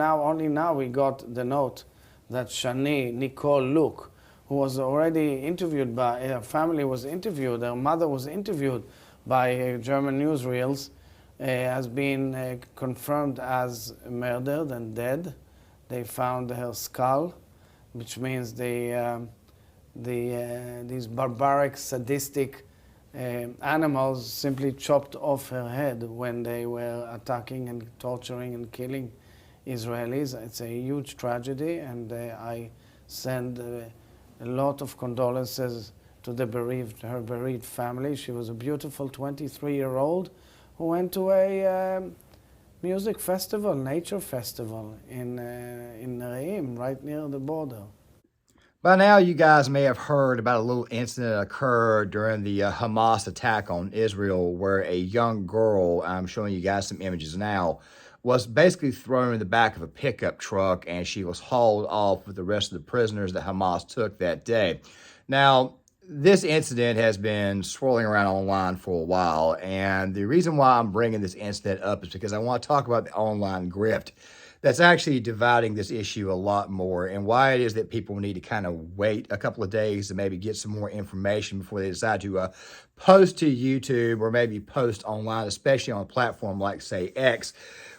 now, only now we got the note that Shani, Nicole, Luke, who was already interviewed by, her family was interviewed, her mother was interviewed by German newsreels, has been confirmed as murdered and dead. They found her skull, which means these barbaric, sadistic animals simply chopped off her head when they were attacking and torturing and killing Israelis. It's a huge tragedy, and I send a lot of condolences to her bereaved family. She was a beautiful 23-year-old who went to a music festival, nature festival in Reim, right near the border. By now, you guys may have heard about a little incident that occurred during the Hamas attack on Israel, where a young girl, I'm showing you guys some images now, was basically thrown in the back of a pickup truck, and she was hauled off with the rest of the prisoners that Hamas took that day. Now, this incident has been swirling around online for a while, and the reason why I'm bringing this incident up is because I want to talk about the online grift that's actually dividing this issue a lot more, and why it is that people need to kind of wait a couple of days to maybe get some more information before they decide to post to YouTube or maybe post online, especially on a platform like, say, X,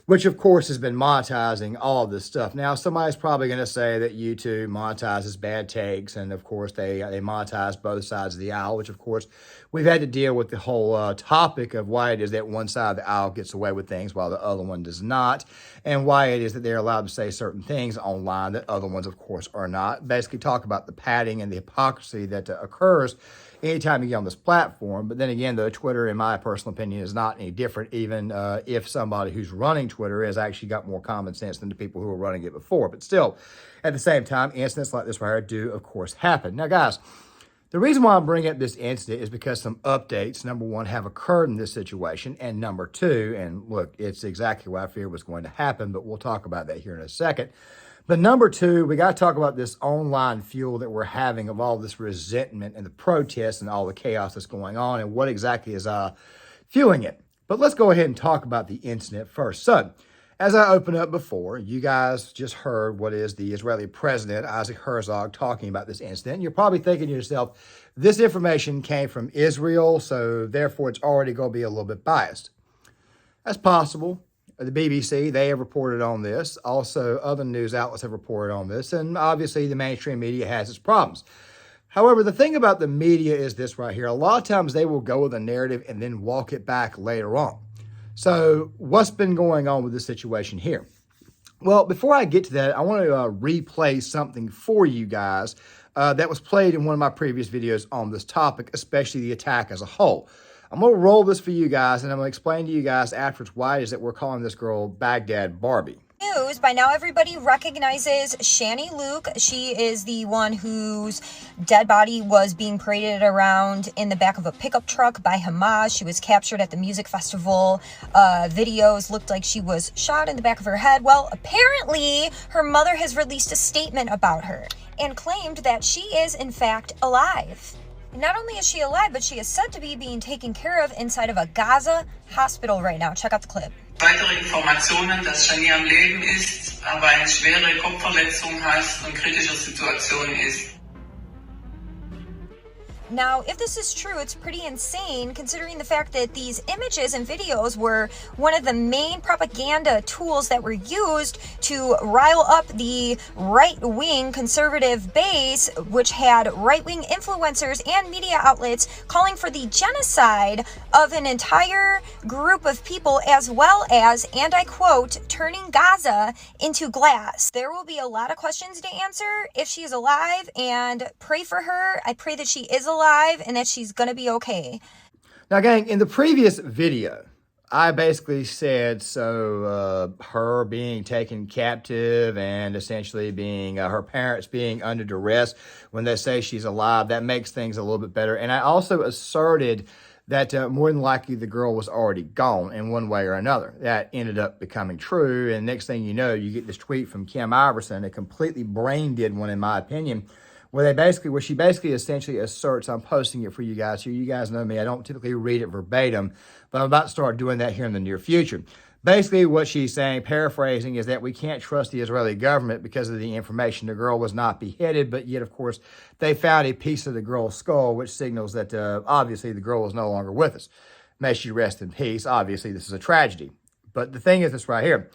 which of course has been monetizing all of this stuff. Now, somebody's probably going to say that YouTube monetizes bad takes, and of course they monetize both sides of the aisle, which of course we've had to deal with the whole topic of why it is that one side of the aisle gets away with things while the other one does not, and why it is that they're allowed to say certain things online that other ones of course are not. Basically talk about the padding and the hypocrisy that occurs anytime you get on this platform. But then again, though, Twitter, in my personal opinion, is not any different, even if somebody who's running Twitter has actually got more common sense than the people who were running it before. But still, at the same time, incidents like this right here do, of course, happen. Now, guys, the reason why I'm bringing up this incident is because some updates, number one, have occurred in this situation, and number two, and look, it's exactly what I feared was going to happen, but we'll talk about that here in a second. But number two, we got to talk about this online fuel that we're having of all this resentment and the protests and all the chaos that's going on and what exactly is fueling it. But let's go ahead and talk about the incident first. So, as I opened up before, you guys just heard what is the Israeli president, Isaac Herzog, talking about this incident. You're probably thinking to yourself, this information came from Israel, so therefore it's already going to be a little bit biased. That's possible. The BBC, they have reported on this. Also, other news outlets have reported on this. And obviously, the mainstream media has its problems. However, the thing about the media is this right here. A lot of times they will go with a narrative and then walk it back later on. So what's been going on with this situation here? Well, before I get to that, I want to replay something for you guys that was played in one of my previous videos on this topic, especially the attack as a whole. I'm going to roll this for you guys, and I'm going to explain to you guys afterwards why it is that we're calling this girl Baghdad Barbie. News, by now everybody recognizes Shani Luke. She is the one whose dead body was being paraded around in the back of a pickup truck by Hamas. She was captured at the music festival. Videos looked like she was shot in the back of her head. Well, apparently her mother has released a statement about her and claimed that she is in fact alive. Not only is she alive, but she is said to be being taken care of inside of a Gaza hospital right now. Check out the clip. Weitere Informationen, dass Shani am Leben ist, aber eine schwere Kopfverletzung hat und kritische Situation ist. Now, if this is true, it's pretty insane considering the fact that these images and videos were one of the main propaganda tools that were used to rile up the right-wing conservative base, which had right-wing influencers and media outlets calling for the genocide of an entire group of people, as well as, and I quote, turning Gaza into glass. There will be a lot of questions to answer if she is alive, and pray for her. I pray that she is alive and that she's gonna be okay. Now, gang, in the previous video, I basically said, her being taken captive and essentially being her parents being under duress when they say she's alive, that makes things a little bit better. And I also asserted that more than likely the girl was already gone in one way or another. That ended up becoming true. And next thing you know, you get this tweet from Kim Iverson, a completely brain dead one in my opinion, where she basically essentially asserts, I'm posting it for you guys here. You guys know me. I don't typically read it verbatim, but I'm about to start doing that here in the near future. Basically, what she's saying, paraphrasing, is that we can't trust the Israeli government because of the information. The girl was not beheaded, but yet, of course, they found a piece of the girl's skull, which signals that obviously the girl is no longer with us. May she rest in peace. Obviously, this is a tragedy. But the thing is this right here.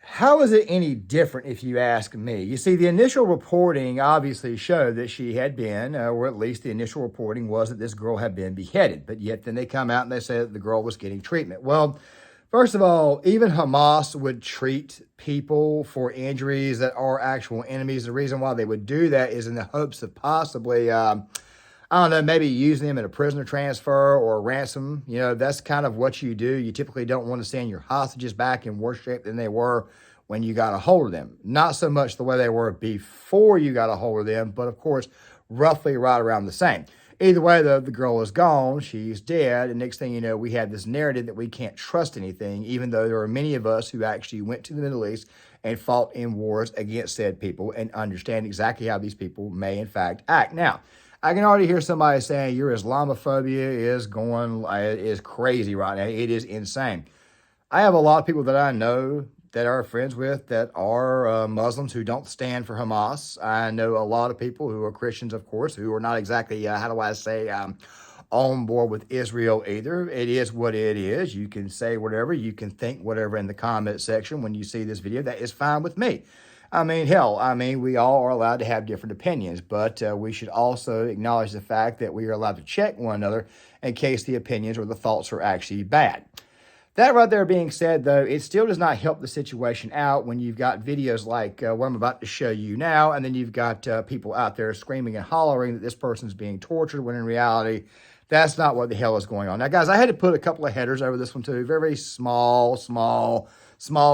How is it any different if you ask me? You see, the initial reporting obviously showed that she had been, or at least the initial reporting was that this girl had been beheaded. But yet then they come out and they say that the girl was getting treatment. Well, first of all, even Hamas would treat people for injuries that are actual enemies. The reason why they would do that is in the hopes of possibly, I don't know, maybe using them in a prisoner transfer or a ransom. You know, that's kind of what you do. You typically don't want to send your hostages back in worse shape than they were when you got a hold of them. Not so much the way they were before you got a hold of them, but of course, roughly right around the same. Either way, though, the girl is gone, she's dead, and next thing you know, we have this narrative that we can't trust anything, even though there are many of us who actually went to the Middle East and fought in wars against said people and understand exactly how these people may, in fact, act. Now, I can already hear somebody saying your Islamophobia is crazy right now. It is insane. I have a lot of people that I know that are friends with that are Muslims who don't stand for Hamas. I know a lot of people who are Christians, of course, who are not exactly, on board with Israel either. It is what it is. You can say whatever, you can think whatever in the comment section when you see this video. That is fine with me. I mean, we all are allowed to have different opinions, but we should also acknowledge the fact that we are allowed to check one another in case the opinions or the thoughts are actually bad. That right there being said, though, it still does not help the situation out when you've got videos like what I'm about to show you now, and then you've got people out there screaming and hollering that this person's being tortured, when in reality, that's not what the hell is going on. Now, guys, I had to put a couple of headers over this one, too. Very, very small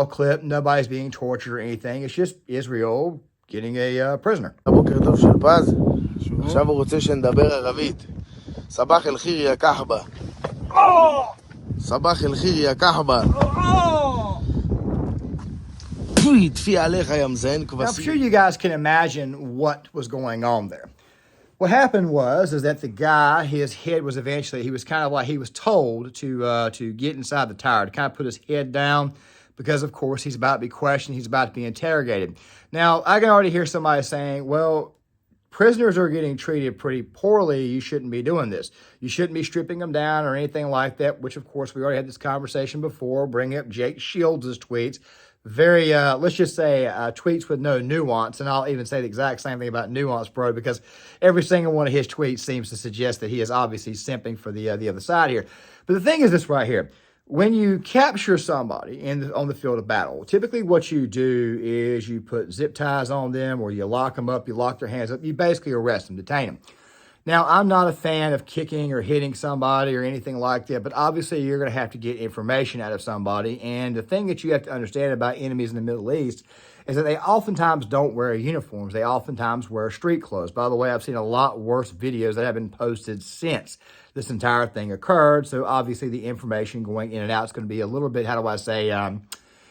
clip. Nobody's being tortured or anything. It's just Israel getting a prisoner. בוקר טוב של פז, עכשיו הוא רוצה שנדבר ערבית. סבח אל חיר יא כחבה. סבח אל חיר יא כחבה. תפי עליך יא מזיין I'm כבשים. sure you guys can imagine what was going on there. What happened is that the guy, his head was eventually, he was told to get inside the tower, to kind of put his head down, because, of course, he's about to be questioned, he's about to be interrogated. Now, I can already hear somebody saying, well, prisoners are getting treated pretty poorly, you shouldn't be doing this. You shouldn't be stripping them down or anything like that, which, of course, we already had this conversation before, bringing up Jake Shields' tweets. Very, let's just say, tweets with no nuance, and I'll even say the exact same thing about nuance, bro, because every single one of his tweets seems to suggest that he is obviously simping for the other side here. But the thing is this right here. When you capture somebody on the field of battle, typically what you do is you put zip ties on them, or you lock them up, you lock their hands up, you basically arrest them, detain them. Now, I'm not a fan of kicking or hitting somebody or anything like that, but obviously you're going to have to get information out of somebody. And the thing that you have to understand about enemies in the Middle East is that they oftentimes don't wear uniforms. They oftentimes wear street clothes. By the way, I've seen a lot worse videos that have been posted since this entire thing occurred. So obviously the information going in and out is going to be a little bit,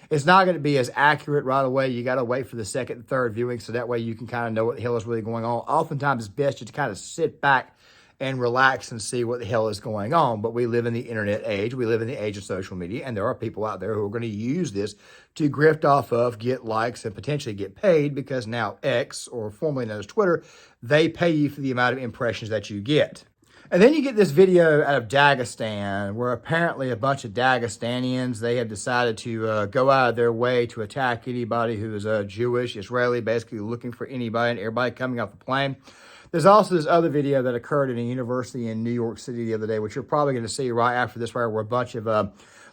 it's not going to be as accurate right away. You got to wait for the second and third viewing, so that way you can kind of know what the hell is really going on. Oftentimes it's best just to kind of sit back and relax and see what the hell is going on. But we live in the internet age. We live in the age of social media, and there are people out there who are going to use this to grift off of, get likes, and potentially get paid, because now X, or formerly known as Twitter, they pay you for the amount of impressions that you get. And then you get this video out of Dagestan, where apparently a bunch of Dagestanians, they have decided to go out of their way to attack anybody who is Jewish, Israeli, basically looking for anybody and everybody coming off the plane. There's also this other video that occurred in a university in New York City the other day, which you're probably going to see right after this, where a bunch of,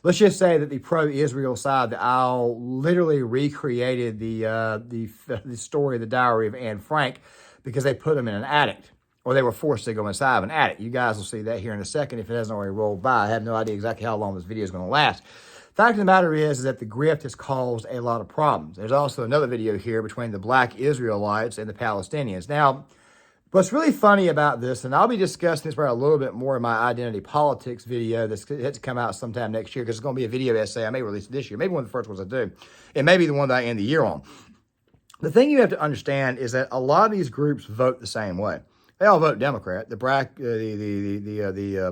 let's just say that the pro-Israel side of the aisle literally recreated the story of the diary of Anne Frank, because they put them in an attic. Or they were forced to go inside of an attic. You guys will see that here in a second if it hasn't already rolled by. I have no idea exactly how long this video is going to last. Fact of the matter is that the grift has caused a lot of problems. There's also another video here between the black Israelites and the Palestinians. Now, what's really funny about this, and I'll be discussing this probably a little bit more in my identity politics video that's to come out sometime next year, because it's going to be a video essay I may release this year. Maybe one of the first ones I do. It may be the one that I end the year on. The thing you have to understand is that a lot of these groups vote the same way. They all vote Democrat. The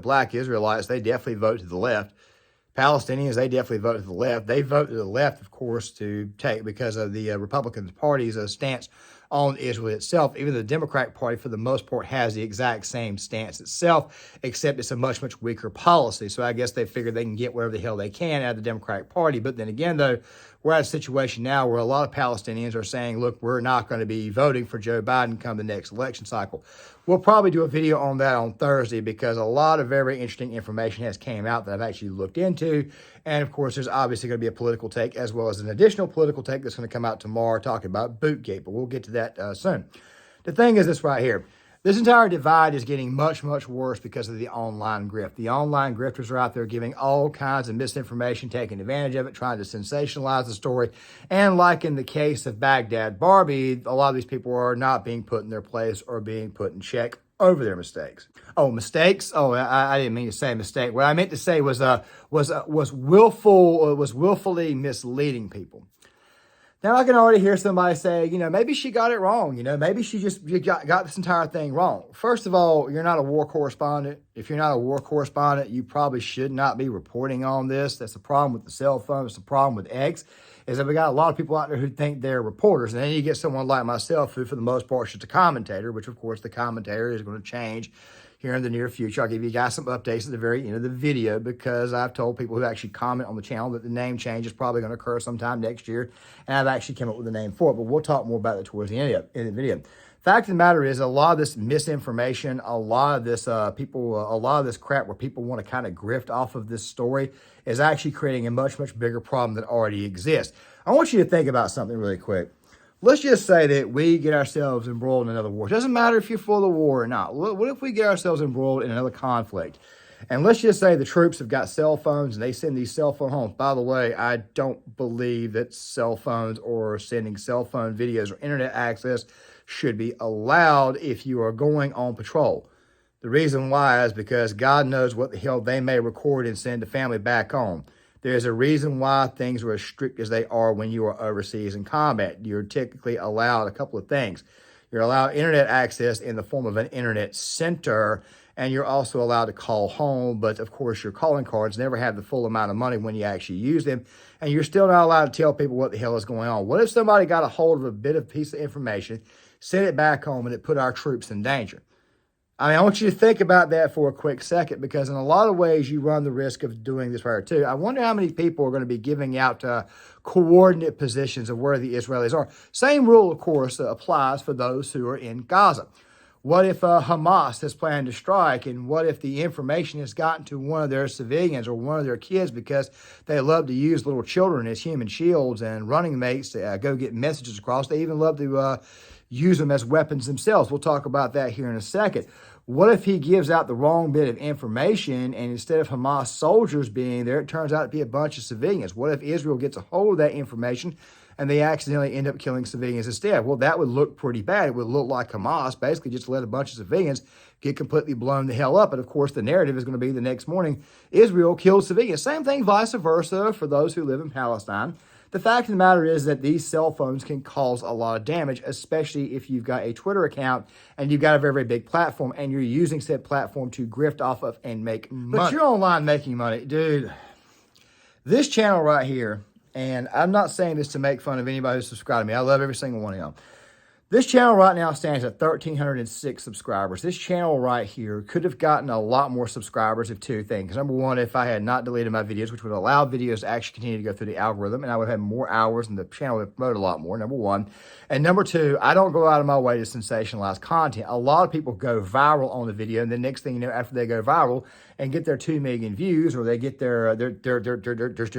black Israelites, they definitely vote to the left. Palestinians, they definitely vote to the left. They vote to the left, of course, because of the Republican Party's stance on Israel itself. Even the Democratic Party, for the most part, has the exact same stance itself, except it's a much, much weaker policy. So I guess they figure they can get whatever the hell they can out of the Democratic Party. But then again, though, we're at a situation now where a lot of Palestinians are saying, look, we're not going to be voting for Joe Biden come the next election cycle. We'll probably do a video on that on Thursday because a lot of very interesting information has came out that I've actually looked into. And of course, there's obviously going to be a political take as well as an additional political take that's going to come out tomorrow talking about Bootgate, but we'll get to that soon. The thing is this right here. This entire divide is getting much, much worse because of the online grift. The online grifters are out there giving all kinds of misinformation, taking advantage of it, trying to sensationalize the story. And like in the case of Baghdad Barbie, a lot of these people are not being put in their place or being put in check over their mistakes. Oh, mistakes? Oh, I didn't mean to say mistake. What I meant to say was willfully misleading people. Now, I can already hear somebody say, maybe she got it wrong. Maybe she just got this entire thing wrong. First of all, you're not a war correspondent. If you're not a war correspondent, you probably should not be reporting on this. That's the problem with the cell phone. It's the problem with X, is that we got a lot of people out there who think they're reporters. And then you get someone like myself who, for the most part, is just a commentator, which, of course, the commentator is going to change here in the near future. I'll give you guys some updates at the very end of the video because I've told people who actually comment on the channel that the name change is probably going to occur sometime next year, and I've actually come up with a name for it, but we'll talk more about that towards the end of the video. Fact of the matter is, a lot of this misinformation, a lot of this crap where people want to kind of grift off of this story is actually creating a much, much bigger problem that already exists. I want you to think about something really quick. Let's just say that we get ourselves embroiled in another war. It doesn't matter if you're for the war or not. What if we get ourselves embroiled in another conflict? And let's just say the troops have got cell phones and they send these cell phone homes. By the way, I don't believe that cell phones or sending cell phone videos or internet access should be allowed if you are going on patrol. The reason why is because God knows what the hell they may record and send the family back home. There's a reason why things are as strict as they are when you are overseas in combat. You're typically allowed a couple of things. You're allowed internet access in the form of an internet center, and you're also allowed to call home. But, of course, your calling cards never have the full amount of money when you actually use them, and you're still not allowed to tell people what the hell is going on. What if somebody got a hold of a piece of information, sent it back home, and it put our troops in danger? I want you to think about that for a quick second, because in a lot of ways you run the risk of doing this right too. I wonder how many people are going to be giving out coordinate positions of where the Israelis are. Same rule, of course, applies for those who are in Gaza. What if Hamas has planned to strike, and what if the information has gotten to one of their civilians or one of their kids because they love to use little children as human shields and running mates to go get messages across. They even love to use them as weapons themselves. We'll talk about that here in a second. What if he gives out the wrong bit of information, and instead of Hamas soldiers being there, it turns out to be a bunch of civilians? What if Israel gets a hold of that information and they accidentally end up killing civilians instead? Well, that would look pretty bad. It would look like Hamas basically just let a bunch of civilians get completely blown the hell up. And of course, the narrative is going to be the next morning, Israel killed civilians. Same thing, vice versa, for those who live in Palestine. The fact of the matter is that these cell phones can cause a lot of damage, especially if you've got a Twitter account and you've got a very, very big platform and you're using said platform to grift off of and make money. But you're online making money. Dude, this channel right here, and I'm not saying this to make fun of anybody who's subscribed to me. I love every single one of y'all. This channel right now stands at 1,306 subscribers. This channel right here could have gotten a lot more subscribers if two things. Number one, if I had not deleted my videos, which would allow videos to actually continue to go through the algorithm, and I would have more hours and the channel would promote a lot more, number one. And number two, I don't go out of my way to sensationalize content. A lot of people go viral on the video, and the next thing you know, after they go viral and get their 2 million views, or they get their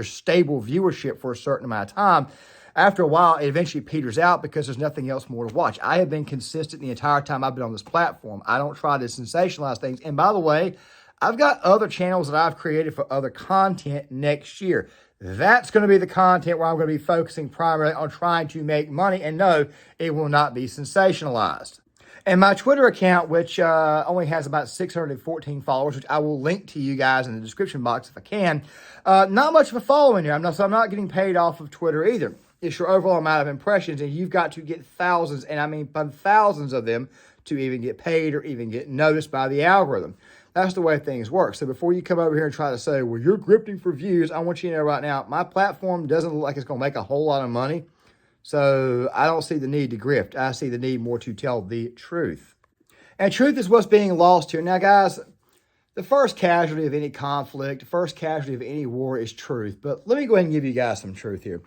stable viewership for a certain amount of time, after a while, it eventually peters out because there's nothing else more to watch. I have been consistent the entire time I've been on this platform. I don't try to sensationalize things. And by the way, I've got other channels that I've created for other content next year. That's going to be the content where I'm going to be focusing primarily on trying to make money. And no, it will not be sensationalized. And my Twitter account, which only has about 614 followers, which I will link to you guys in the description box if I can, not much of a following here. So I'm not getting paid off of Twitter either. It's your overall amount of impressions, and you've got to get thousands, and I mean thousands of them, to even get paid or even get noticed by the algorithm. That's the way things work. So before you come over here and try to say, well, you're grifting for views, I want you to know right now, my platform doesn't look like it's going to make a whole lot of money. So I don't see the need to grift. I see the need more to tell the truth. And truth is what's being lost here. Now, guys, the first casualty of any conflict, the first casualty of any war is truth. But let me go ahead and give you guys some truth here.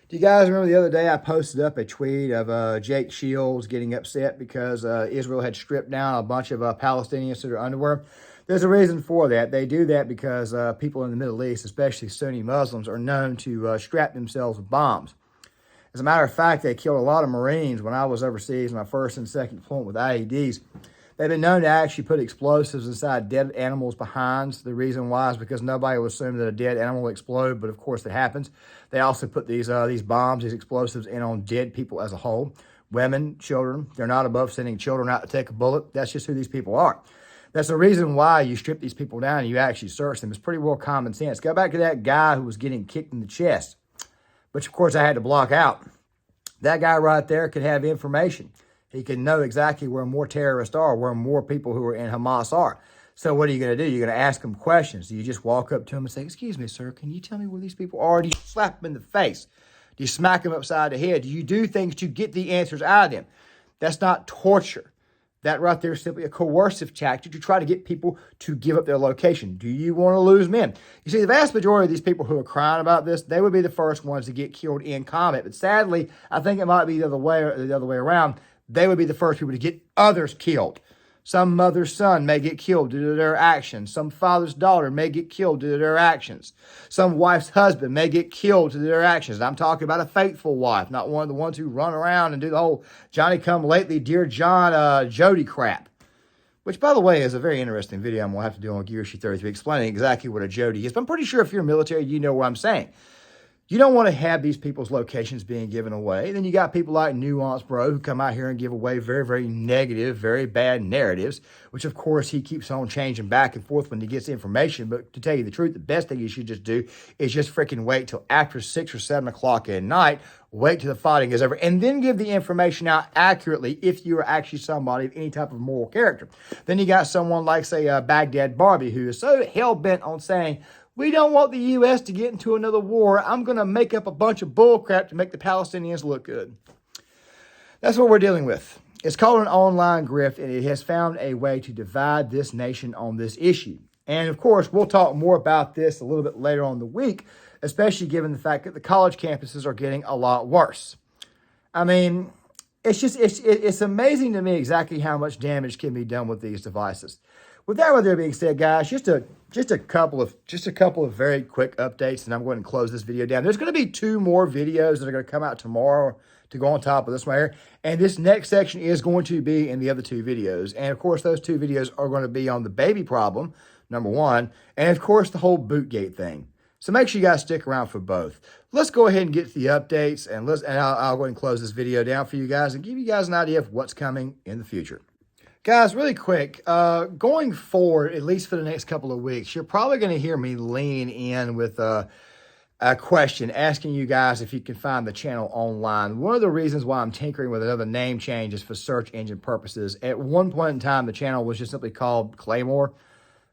Do you guys remember the other day I posted up a tweet of Jake Shields getting upset because Israel had stripped down a bunch of Palestinians to their underwear? There's a reason for that. They do that because people in the Middle East, especially Sunni Muslims, are known to strap themselves with bombs. As a matter of fact, they killed a lot of Marines when I was overseas, my first and second deployment with IEDs. They've been known to actually put explosives inside dead animals' behinds. The reason why is because nobody will assume that a dead animal will explode, but of course it happens. They also put these bombs, these explosives in on dead people as a whole. Women, children, they're not above sending children out to take a bullet. That's just who these people are. That's the reason why you strip these people down and you actually search them. It's pretty well common sense. Go back to that guy who was getting kicked in the chest, which of course I had to block out. That guy right there could have information. He can know exactly where more terrorists are, where more people who are in Hamas are. So what are you going to do? You're going to ask them questions. Do you just walk up to them and say, excuse me, sir, can you tell me where these people are? Do you slap them in the face? Do you smack them upside the head? Do you do things to get the answers out of them? That's not torture. That right there is simply a coercive tactic to try to get people to give up their location. Do you want to lose men? You see, the vast majority of these people who are crying about this, they would be the first ones to get killed in combat. But sadly, I think it might be the other way around. They would be the first people to get others killed. Some mother's son may get killed due to their actions. Some father's daughter may get killed due to their actions. Some wife's husband may get killed due to their actions. And I'm talking about a faithful wife, not one of the ones who run around and do the whole Johnny-come-lately, Dear John, Jody crap. Which, by the way, is a very interesting video I'm going to have to do on Gear Issue 33 explaining exactly what a Jody is. But I'm pretty sure if you're military, you know what I'm saying. You don't want to have these people's locations being given away. Then you got people like Nuance Bro who come out here and give away very, very negative, very bad narratives, which of course he keeps on changing back and forth when he gets information. But to tell you the truth, the best thing you should just do is just freaking wait till after 6 or 7 o'clock at night, wait till the fighting is over, and then give the information out accurately if you are actually somebody of any type of moral character. Then you got someone like, say, Baghdad Barbie, who is so hell-bent on saying, we don't want the U.S. to get into another war. I'm going to make up a bunch of bullcrap to make the Palestinians look good. That's what we're dealing with. It's called an online grift, and it has found a way to divide this nation on this issue. And, of course, we'll talk more about this a little bit later on in the week, especially given the fact that the college campuses are getting a lot worse. I mean, it's amazing to me exactly how much damage can be done with these devices. With that being said, guys, just a couple of very quick updates, and I'm going to close this video down. There's going to be 2 more videos that are going to come out tomorrow to go on top of this one here, and this next section is going to be in the other 2 videos. And of course, those 2 videos are going to be on the baby problem, number 1, and of course the whole Bootgate thing. So make sure you guys stick around for both. Let's go ahead and get to the updates, and I'll go ahead and close this video down for you guys and give you guys an idea of what's coming in the future. Guys, really quick, going forward, at least for the next couple of weeks, you're probably going to hear me lean in with a question asking you guys if you can find the channel online. One of the reasons why I'm tinkering with another name change is for search engine purposes. At one point in time, the channel was just simply called Claymore.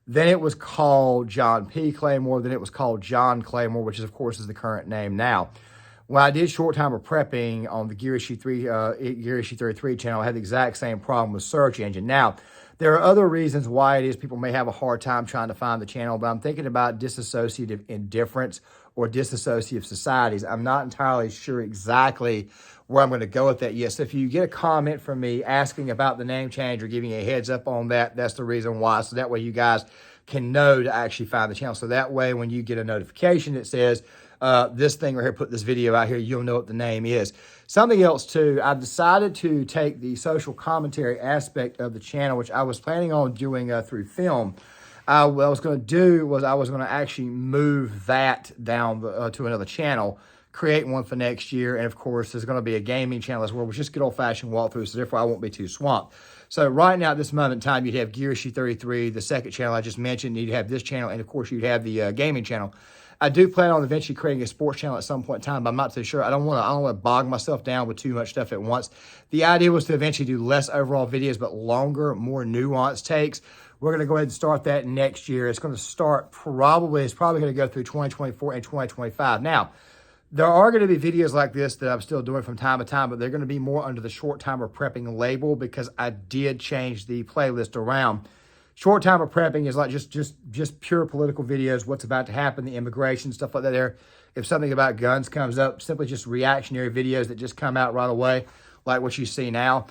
Then it was called John P. Claymore. Then it was called John Claymore, which is, of course, is the current name now. When I did short timer prepping on the Gear Issue 33 channel, I had the exact same problem with search engine. Now, there are other reasons why it is people may have a hard time trying to find the channel, but I'm thinking about disassociative indifference or disassociative societies. I'm not entirely sure exactly where I'm going to go with that yet. So if you get a comment from me asking about the name change or giving a heads up on that, that's the reason why. So that way you guys can know to actually find the channel. So that way when you get a notification that says, this thing right here, put this video out here, you'll know what the name is. Something else too, I've decided to take the social commentary aspect of the channel, which I was planning on doing through film. What I was going to do was I was going to actually move that down to another channel, create one for next year. And of course, there's going to be a gaming channel as well, which is just good old fashioned walkthrough. So therefore I won't be too swamped. So right now at this moment in time, you'd have Gear Issue 33, the second channel I just mentioned. You'd have this channel, and of course you'd have the gaming channel. I do plan on eventually creating a sports channel at some point in time, but I'm not too sure. I don't want to bog myself down with too much stuff at once. The idea was to eventually do less overall videos, but longer, more nuanced takes. We're going to go ahead and start that next year. It's going to start it's probably going to go through 2024 and 2025. Now, there are going to be videos like this that I'm still doing from time to time, but they're going to be more under the short timer prepping label because I did change the playlist around. Short timer prepping is like just pure political videos, what's about to happen, the immigration, stuff like that there. If something about guns comes up, simply just reactionary videos that just come out right away, like what you see now.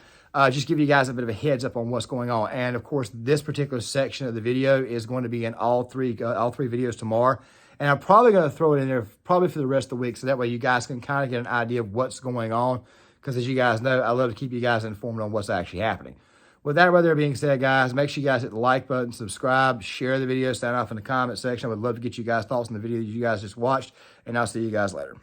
Just give you guys a bit of a heads up on what's going on. And of course, this particular section of the video is going to be in all three videos tomorrow. And I'm probably going to throw it in there probably for the rest of the week, so that way you guys can kind of get an idea of what's going on. Because as you guys know, I love to keep you guys informed on what's actually happening. With that rather being said, guys, make sure you guys hit the like button, subscribe, share the video, sound off in the comment section. I would love to get you guys' thoughts on the video that you guys just watched. And I'll see you guys later.